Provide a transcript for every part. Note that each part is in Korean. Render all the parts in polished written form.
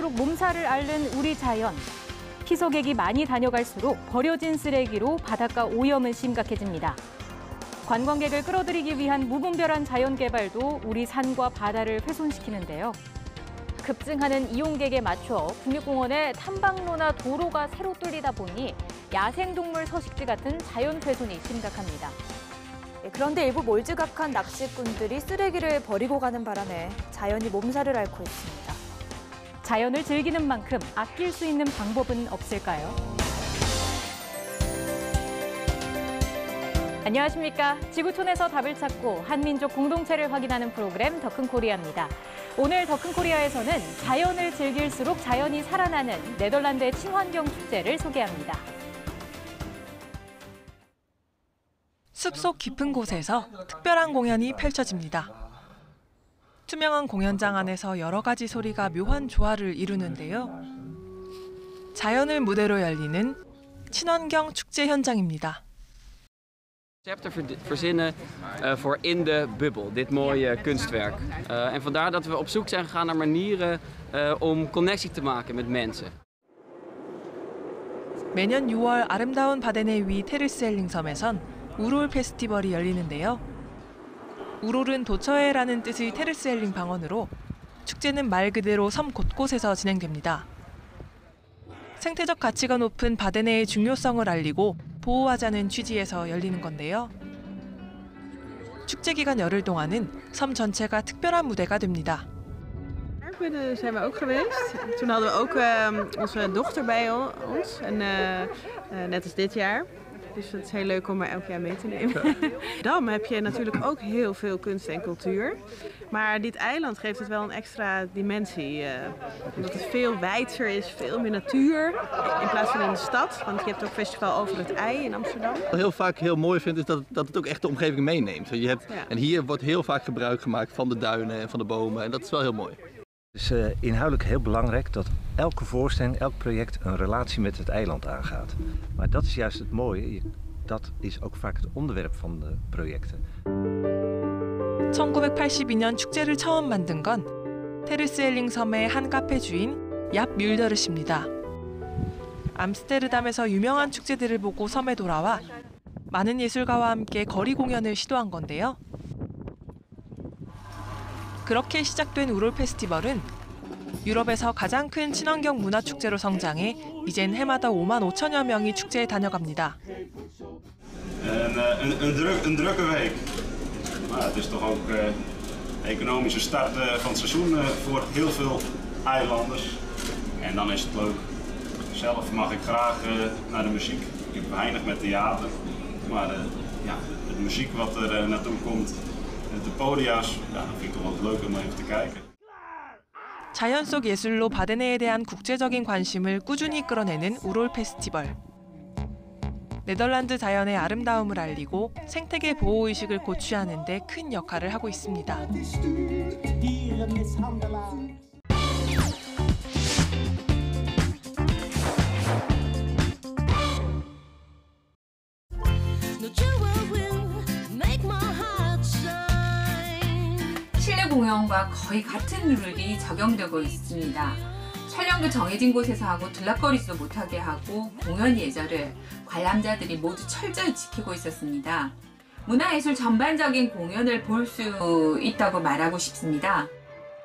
갈수록 몸살을 앓는 우리 자연. 피서객이 많이 다녀갈수록 버려진 쓰레기로 바닷가 오염은 심각해집니다. 관광객을 끌어들이기 위한 무분별한 자연 개발도 우리 산과 바다를 훼손시키는데요. 급증하는 이용객에 맞춰 국립공원에 탐방로나 도로가 새로 뚫리다 보니 야생동물 서식지 같은 자연 훼손이 심각합니다. 그런데 일부 몰지각한 낚시꾼들이 쓰레기를 버리고 가는 바람에 자연이 몸살을 앓고 있습니다. 자연을 즐기는 만큼 아낄 수 있는 방법은 없을까요? 안녕하십니까. 지구촌에서 답을 찾고 한민족 공동체를 확인하는 프로그램 더 큰 코리아입니다. 오늘 더 큰 코리아에서는 자연을 즐길수록 자연이 살아나는 네덜란드의 친환경 축제를 소개합니다. 숲속 깊은 곳에서 특별한 공연이 펼쳐집니다. 투명한 공연장 안에서 여러 가지 소리가 묘한 조화를 이루는데요. 자연을 무대로 열리는 친환경 축제 현장입니다. Concepten verzinnen voor in de bubbel, dit mooie kunstwerk. En vandaar dat we op zoek zijn gegaan naar manieren om connectie te maken met mensen. 매년 6월 아름다운 바데네 위 테르스엘링 섬에선 우롤 페스티벌이 열리는데요. 우롤은 도처에라는 뜻의 테르스엘링 방언으로 축제는 말 그대로 섬 곳곳에서 진행됩니다. 생태적 가치가 높은 바데네의 중요성을 알리고 보호하자는 취지에서 열리는 건데요. 축제 기간 열흘 동안은 섬 전체가 특별한 무대가 됩니다. Binnen zijn we ook geweest. Toen hadden we ook onze dochter bij ons, en, net als dit jaar. Dus het is heel leuk om haar elk jaar mee te nemen. Dan heb je natuurlijk ook heel veel kunst en cultuur. Maar dit eiland geeft het wel een extra dimensie. Omdat het veel wijdser is, veel meer natuur. In plaats van in de stad. Want je hebt ook festival over het IJ in Amsterdam. Wat ik heel vaak heel mooi vind is dat het ook echt de omgeving meeneemt. Je hebt, en hier wordt heel vaak gebruik gemaakt van de duinen en van de bomen. En dat is wel heel mooi. Het is inhoudelijk heel belangrijk dat elke voorstelling, elk project een relatie met het eiland aangaat. Maar dat is juist het mooie. Dat is ook vaak het onderwerp van de projecten. 1982년 축제를 처음 만든 건 테르스엘링 섬의 한 카페 주인 얍 뮬더르십니다. 암스테르담에서 유명한 축제들을 보고 섬에 돌아와 많은 예술가와 함께 거리 공연을 시도한 건데요. 그렇게 시작된 우롤 페스티벌은 유럽에서 가장 큰 친환경 문화 축제로 성장해 이젠 해마다 5만 5천여 명이 축제에 다녀갑니다. Een drukke week. Maar het is toch ook economische start van het seizoen voor heel veel eilanders. En dan is het leuk. Zelf mag ik graag naar de muziek. Ik heb weinig met theater. Maar ja, de muziek wat er naartoe komt, de podia's, ja, dat vind ik toch wel leuk om even te kijken. 자연 속 예술로 바데네에 대한 국제적인 관심을 꾸준히 끌어내는 우롤 페스티벌. 네덜란드 자연의 아름다움을 알리고 생태계 보호의식을 고취하는 데 큰 역할을 하고 있습니다. 실내 공연과 거의 같은 룰이 적용되고 있습니다. 촬영도 정해진 곳에서 하고 들락거리지도 못하게 하고 공연 예절을 관람자들이 모두 철저히 지키고 있었습니다. 문화예술 전반적인 공연을 볼 수 있다고 말하고 싶습니다.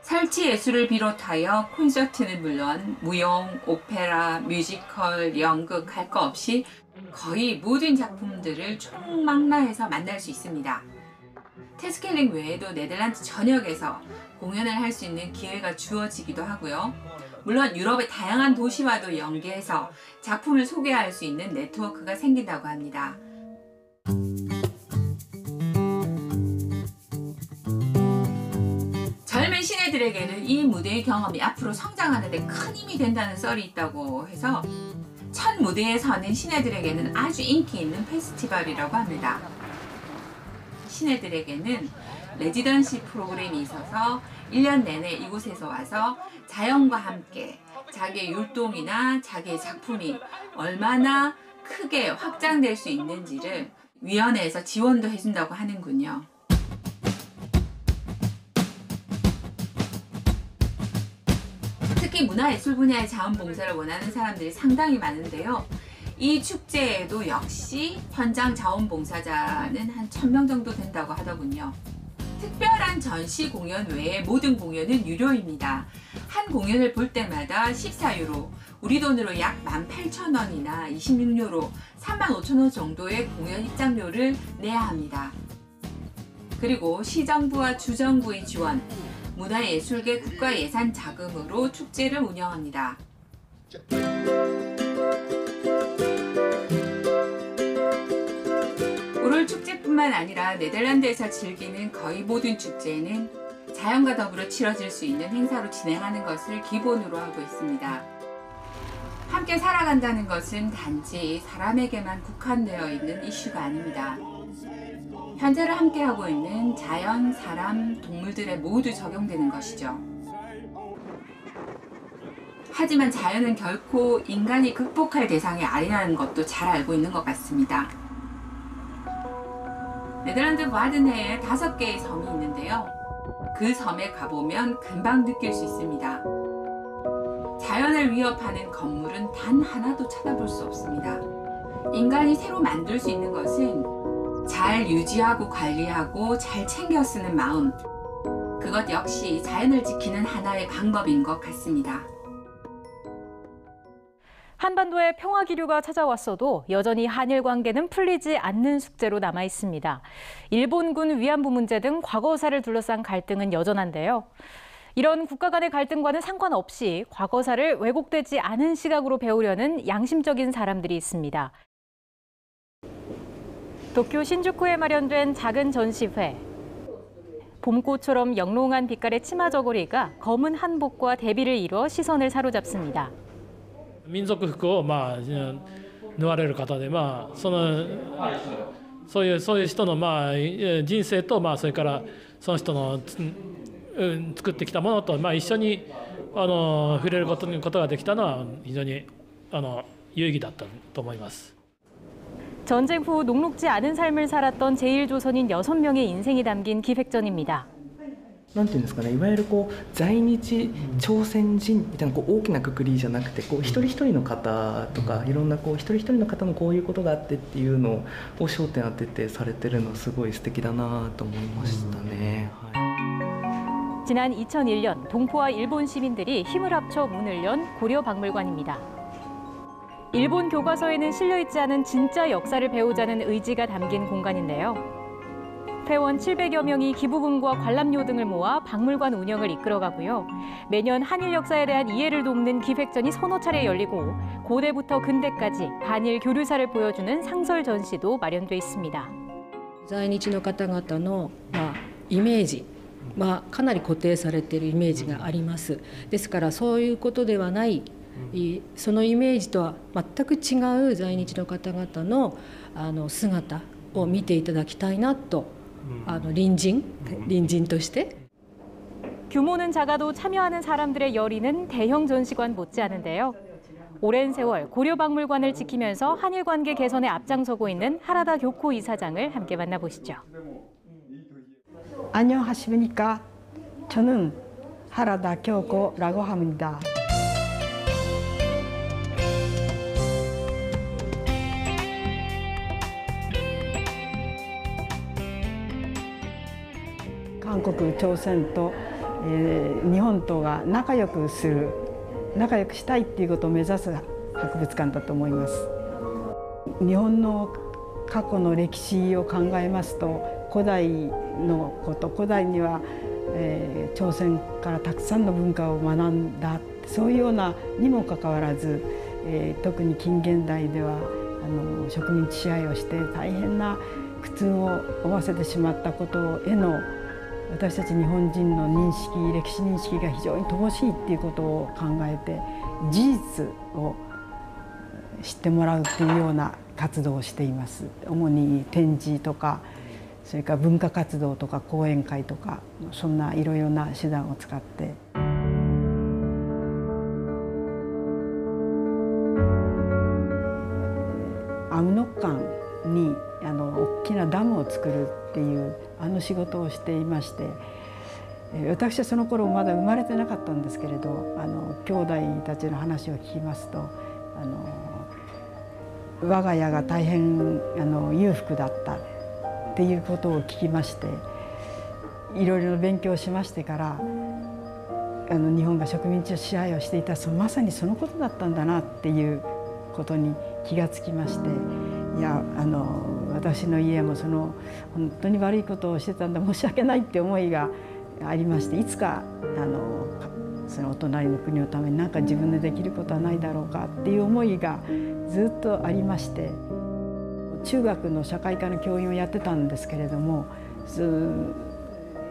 설치 예술을 비롯하여 콘서트는 물론 무용, 오페라, 뮤지컬, 연극 할 거 없이 거의 모든 작품들을 총망라해서 만날 수 있습니다. 테스켈링 외에도 네덜란드 전역에서 공연을 할 수 있는 기회가 주어지기도 하고요. 물론 유럽의 다양한 도시와도 연계해서 작품을 소개할 수 있는 네트워크가 생긴다고 합니다. 젊은 신예들에게는 이 무대의 경험이 앞으로 성장하는 데 큰 힘이 된다는 썰이 있다고 해서 첫 무대에 서는 신예들에게는 아주 인기 있는 페스티벌이라고 합니다. 신예들에게는 레지던시 프로그램이 있어서 1년 내내 이곳에서 와서 자연과 함께 자기의 율동이나 자기의 작품이 얼마나 크게 확장될 수 있는지를 위원회에서 지원도 해준다고 하는군요. 특히 특히 문화예술 분야의 자원봉사를 원하는 사람들이 상당히 많은데요. 이 축제에도 역시 현장 자원봉사자는 한 1000명 정도 된다고 하더군요. 특별한 전시 공연 외에 모든 공연은 유료입니다. 한 공연을 볼 때마다 14유로, 우리 돈으로 약 18,000원이나 26유로, 35,000원 정도의 공연 입장료를 내야 합니다. 그리고 시정부와 주정부의 지원, 문화예술계 국가예산 자금으로 축제를 운영합니다. 오롤 축제뿐만 아니라 네덜란드에서 즐기는 거의 모든 축제는 자연과 더불어 치러질 수 있는 행사로 진행하는 것을 기본으로 하고 있습니다. 함께 살아간다는 것은 단지 사람에게만 국한되어 있는 이슈가 아닙니다. 현재를 함께하고 있는 자연, 사람, 동물들에 모두 적용되는 것이죠. 하지만 자연은 결코 인간이 극복할 대상이 아니라는 것도 잘 알고 있는 것 같습니다. 네덜란드 바든해에 5개의 섬이 있는데요. 그 섬에 가보면 금방 느낄 수 있습니다. 자연을 위협하는 건물은 단 하나도 찾아볼 수 없습니다. 인간이 새로 만들 수 있는 것은 잘 유지하고 관리하고 잘 챙겨 쓰는 마음, 그것 역시 자연을 지키는 하나의 방법인 것 같습니다. 한반도에 평화 기류가 찾아왔어도 여전히 한일 관계는 풀리지 않는 숙제로 남아 있습니다. 일본군 위안부 문제 등 과거사를 둘러싼 갈등은 여전한데요. 이런 국가 간의 갈등과는 상관없이 과거사를 왜곡되지 않은 시각으로 배우려는 양심적인 사람들이 있습니다. 도쿄 신주쿠에 마련된 작은 전시회. 봄꽃처럼 영롱한 빛깔의 치마 저고리가 검은 한복과 대비를 이루어 시선을 사로잡습니다. 民族服を縫われる方で、そういう人の人生と、それからその人の作ってきたものと一緒に触れることができたのは非常に有意義だったと思います。 전쟁 후 녹록지 않은 삶을 살았던 제1조선인 6명의 인생이 담긴 기획전입니다. なんていうんですかね、いわゆる在日朝鮮人みたいな大きな括りじゃなくて一人一人の方とかいろんな一人一人の方もこういうことがあってっていうのを焦点当ててされてるのすごい素敵だなと思いましたね。 지난 2001년 동포와 일본 시민들이 힘을 합쳐 문을 연 고려박물관입니다. 일본 교과서에는 실려있지 않은 진짜 역사를 배우자는 의지가 담긴 공간인데요. 회원 700여 명이 기부금과 관람료 등을 모아 박물관 운영을 이끌어가고요. 매년 한일 역사에 대한 이해를 돕는 기획전이 서너 차례 열리고 고대부터 근대까지 한일 교류사를 보여주는 상설 전시도 마련돼 있습니다. 在日の方々のイメージかなり固定されているイメージがあります。ですからそういうことではないそのイメージとは全く違う在日の方々の姿を見ていただきたいなと隣人として 규모는 작아도 참여하는 사람들의 열의는 대형 전시관 못지않은데요. 오랜 세월 고려박물관을 지키면서 한일 관계 개선에 앞장서고 있는 하라다 교코 이사장을 함께 만나보시죠. 안녕하십니까. 저는 하라다 교코라고 합니다. 한국,朝鮮と日本とが仲良くしたいっていうことを目指す博物館だと思います。日本の過去の歴史を考えますと、古代のこと、古代には、朝鮮からたくさんの文化を学んだ、そういうようなにもかかわらず、特に近現代では植民地支配をして大変な苦痛を負わせてしまったことへの私たち日本人の認識、歴史認識が非常に乏しいっていうことを考えて、事実を知ってもらうっていうような活動をしています。主に展示とか、それから文化活動とか講演会とか、そんないろいろな手段を使って。アウノッカンに大きなダムを作るっていう仕事をしていまして、私はその頃まだ生まれてなかったんですけれど、兄弟たちの話を聞きますと、我が家が大変裕福だったっていうことを聞きまして、いろいろ勉強しましてから、日本が植民地支配をしていたまさにそのことだったんだなっていうことに気がつきまして、いや私の家も本当に悪いことをしてたんだ、申し訳ないって思いがありまして、いつかそのお隣の国のために何か自分でできることはないだろうかっていう思いがずっとありまして、中学の社会科の教員をやってたんですけれども、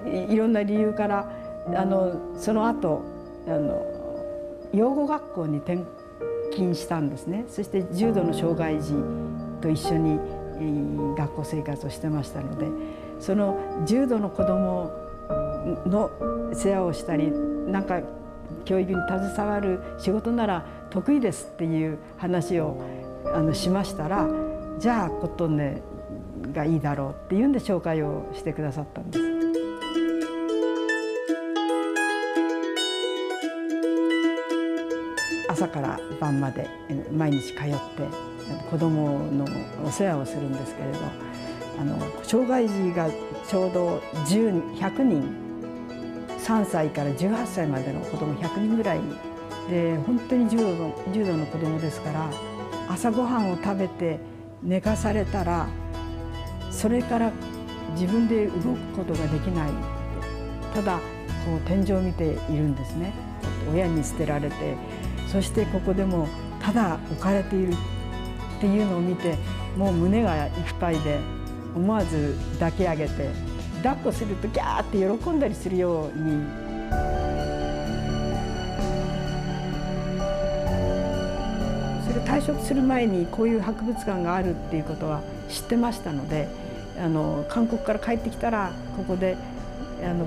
いろんな理由からその後養護学校に転勤したんですね。そして重度の障害児と一緒に学校生活をしてましたので、その重度の子どもの世話をしたり、なんか教育に携わる仕事なら得意ですっていう話をしましたら、じゃあ琴音がいいだろうっていうんで紹介をしてくださったんです。朝から晩まで毎日通って子どものお世話をするんですけれど、障害児がちょうど100人、3歳から18歳までの子ども100人ぐらいで、本当に重度の子どもですから、朝ごはんを食べて寝かされたらそれから自分で動くことができない、ただこう天井を見ているんですね。親に捨てられて、そしてここでもただ置かれているっていうのを見て、もう胸がいっぱいで思わず抱き上げて、抱っこするとギャーって喜んだりするように。それ退職する前にこういう博物館があるっていうことは知ってましたので、韓国から帰ってきたらここで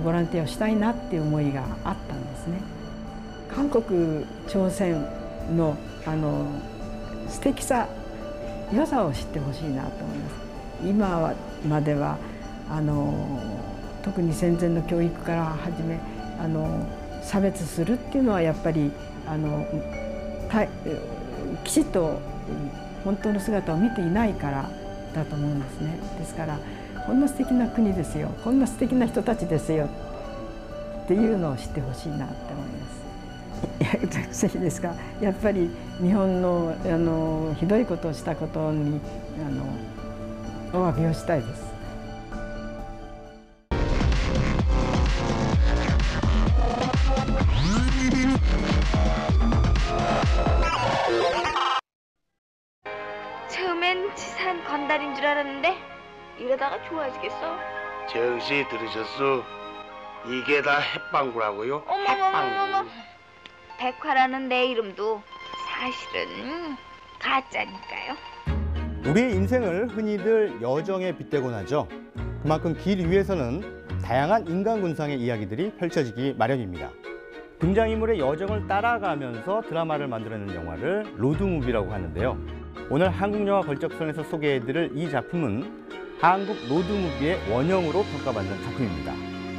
ボランティアをしたいなっていう思いがあったんですね。韓国朝鮮の素敵さ、良さを知ってほしいなと思います。今までは特に戦前の教育から始め差別するっていうのはやっぱりきちっと本当の姿を見ていないからだと思うんですね。ですからこんな素敵な国ですよ、こんな素敵な人たちですよっていうのを知ってほしいなって思います。ぜひですが、やっぱり日本のひどいことをしたことにお詫びをしたいです。처음엔 치사한 건달인 줄 알았는데 이러다가 좋아지겠어. 정신이 들으셨어? 이게 다 햇방구라고요? 어머머머머머. 백화라는 내 이름도 사실은 가짜니까요. 우리의 인생을 흔히들 여정에 빗대곤 하죠. 그만큼 길 위에서는 다양한 인간군상의 이야기들이 펼쳐지기 마련입니다. 등장인물의 여정을 따라가면서 드라마를 만들어내는 영화를 로드무비라고 하는데요. 오늘 한국영화 걸작선에서 소개해드릴 이 작품은 한국 로드무비의 원형으로 평가받는 작품입니다.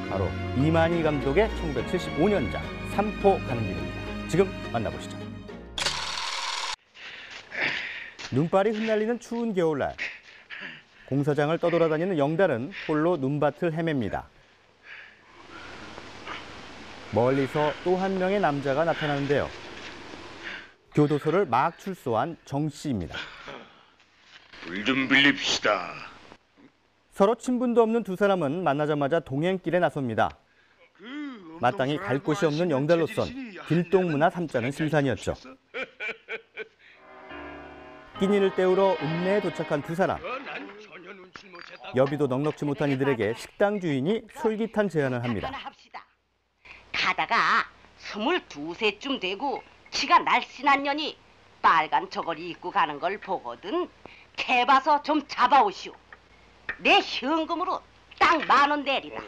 바로 이만희 감독의 1975년작 삼포 가는 길입니다. 지금 만나보시죠. 눈발이 흩날리는 추운 겨울날, 공사장을 떠돌아다니는 영달은 홀로 눈밭을 헤맵니다. 멀리서 또 한 명의 남자가 나타나는데요. 교도소를 막 출소한 정 씨입니다. 물 좀 빌립시다. 서로 친분도 없는 두 사람은 만나자마자 동행길에 나섭니다. 마땅히 갈 곳이 없는 영달로선 길동무나 삼자는 심산이었죠. 끼니를 때우러 읍내에 도착한 두 사람. 여비도 넉넉지 못한 이들에게 식당 주인이 솔깃한 제안을 합니다. 가다가 22세쯤 되고 키가 날씬한 년이 빨간 저고리 입고 가는 걸 보거든. 개봐서 좀 잡아오시오. 내 현금으로 딱 10,000원 내리다.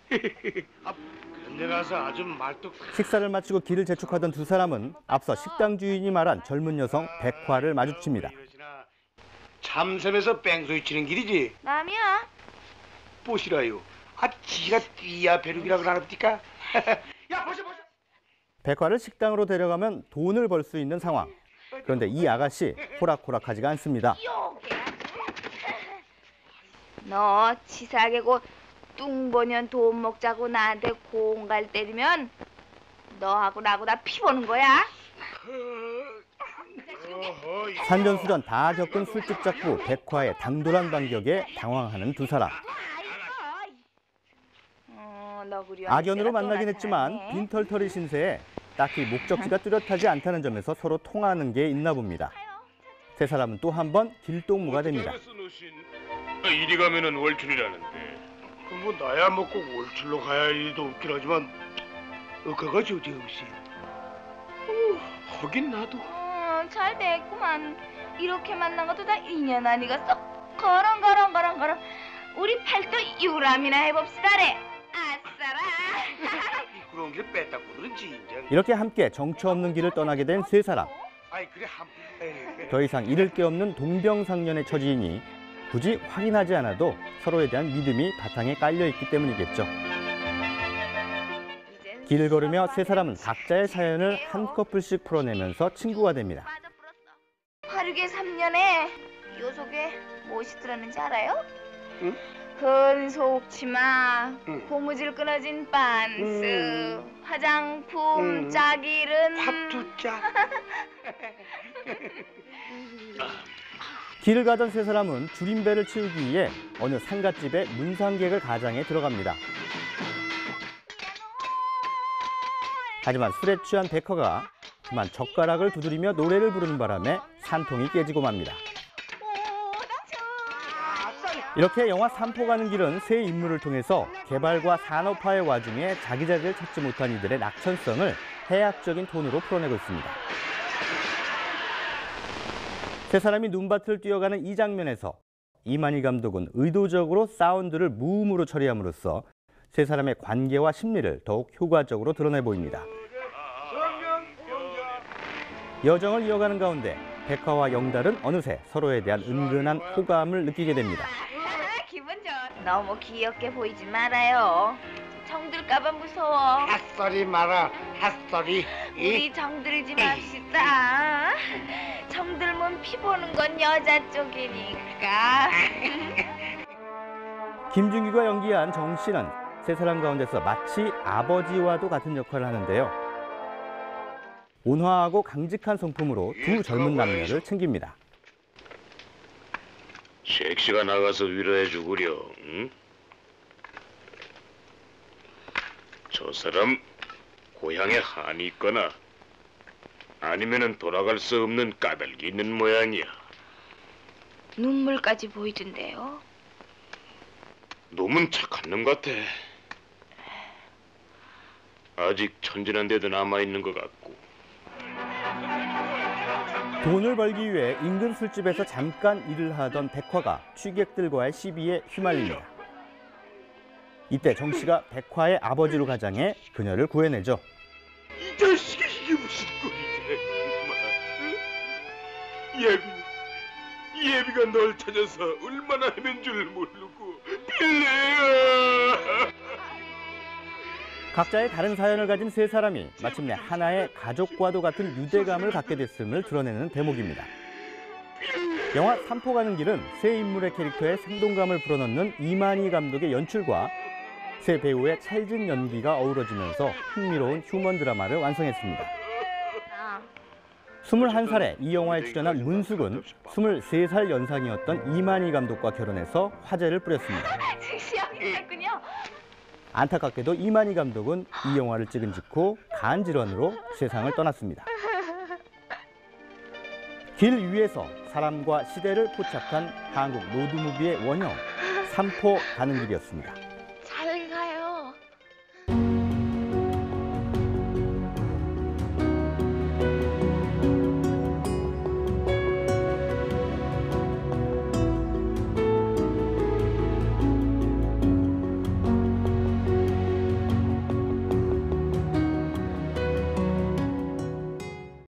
그런데 가서 아주 말뚝. 식사를 마치고 길을 재촉하던 두 사람은 앞서 식당 주인이 말한 젊은 여성 백화를 마주칩니다. 참섬에서 뺑소리 치는 길이지? 남이야. 보시라요. 지가 띠야 벼룩이라고 그러니까. 야 보셔. 백화를 식당으로 데려가면 돈을 벌 수 있는 상황. 그런데 이 아가씨 호락호락하지가 않습니다. 너 치사하게 곧 뚱보년 돈 먹자고 나한테 공갈 때리면 너하고 나하고 다 피보는 거야. 산전수전 다 겪은 술집 잡고 백화의 당돌한 반격에 당황하는 두 사람. 악연으로 만나긴 했지만 빈털터리 신세에 딱히 목적지가 뚜렷하지 않다는 점에서 서로 통하는 게 있나 봅니다. 세 사람은 또 한 번 길동무가 됩니다. 이리 가면은 월출이라는데. 뭐 나야 뭐 꼭 월출로 가야 할 일도 없긴 하지만 그거 좋지 없이. 하긴 나도. 잘 됐구만. 이렇게 만난 것도 다 인연 아니겠어? 거렁. 우리 팔도 유람이나 해봅시다래. 아싸라. 그런 길 뺐다 고들은지 인정. 이렇게 함께 정처 없는 길을 떠나게 된 세 사람. 아이 그래 더 이상 잃을 게 없는 동병상련의 처지이니 굳이 확인하지 않아도 서로에 대한 믿음이 바탕에 깔려있기 때문이겠죠. 길을 걸으며 세 사람은 각자의 사연을 한꺼풀씩 풀어내면서 친구가 됩니다. 화류계 3년에 요속에 무엇이 들었는지 알아요? 응? 근속치마, 고무줄 끊어진 반스, 화장품, 짝일은 화투짝. 길을 가던 세 사람은 줄임배를 치우기 위해 어느 상갓집의 문상객을 가장에 들어갑니다. 하지만 술에 취한 백화가 그만 젓가락을 두드리며 노래를 부르는 바람에 산통이 깨지고 맙니다. 이렇게 영화 삼포 가는 길은 세 인물을 통해서 개발과 산업화의 와중에 자기 자리를 찾지 못한 이들의 낙천성을 해학적인 톤으로 풀어내고 있습니다. 세 사람이 눈밭을 뛰어가는 이 장면에서 이만희 감독은 의도적으로 사운드를 무음으로 처리함으로써 세 사람의 관계와 심리를 더욱 효과적으로 드러내 보입니다. 여정을 이어가는 가운데 백화와 영달은 어느새 서로에 대한 은근한 호감을 느끼게 됩니다. 기분 좋아. 너무 귀엽게 보이지 말아요. 정들까봐 무서워. 핫소리 마라, 핫소리. 우리 정들지 맙시다. 정들면 피 보는 건 여자 쪽이니까. 김준규가 연기한 정 씨는 세 사람 가운데서 마치 아버지와도 같은 역할을 하는데요. 온화하고 강직한 성품으로 두 젊은 남녀를 챙깁니다. 섹시가 나가서 위로해주구려. 응? 저 사람 고향에 한이 있거나 아니면은 돌아갈 수 없는 까닭이 있는 모양이야. 눈물까지 보이던데요. 놈은 착한 놈 같아. 아직 천진한 데도 남아있는 것 같고. 돈을 벌기 위해 인근 술집에서 잠깐 일을 하던 백화가 취객들과의 시비에 휘말립니다. 이때 정 씨가 백화의 아버지로 가장해 그녀를 구해내죠. 이 자식이 이게 무슨 꼴이지? 예비가 널 찾아서 얼마나 헤맨 줄 모르고 빌레야. 각자의 다른 사연을 가진 세 사람이 마침내 하나의 가족과도 같은 유대감을 갖게 됐음을 드러내는 대목입니다. 영화 삼포 가는 길은 세 인물의 캐릭터에 생동감을 불어넣는 이만희 감독의 연출과 세 배우의 찰진 연기가 어우러지면서 흥미로운 휴먼 드라마를 완성했습니다. 21살에 이 영화에 출연한 문숙은 23살 연상이었던 이만희 감독과 결혼해서 화제를 뿌렸습니다. 시험했군요. 안타깝게도 이만희 감독은 이 영화를 찍은 직후 간 질환으로 세상을 떠났습니다. 길 위에서 사람과 시대를 포착한 한국 로드무비의 원형 삼포 가는 길이었습니다.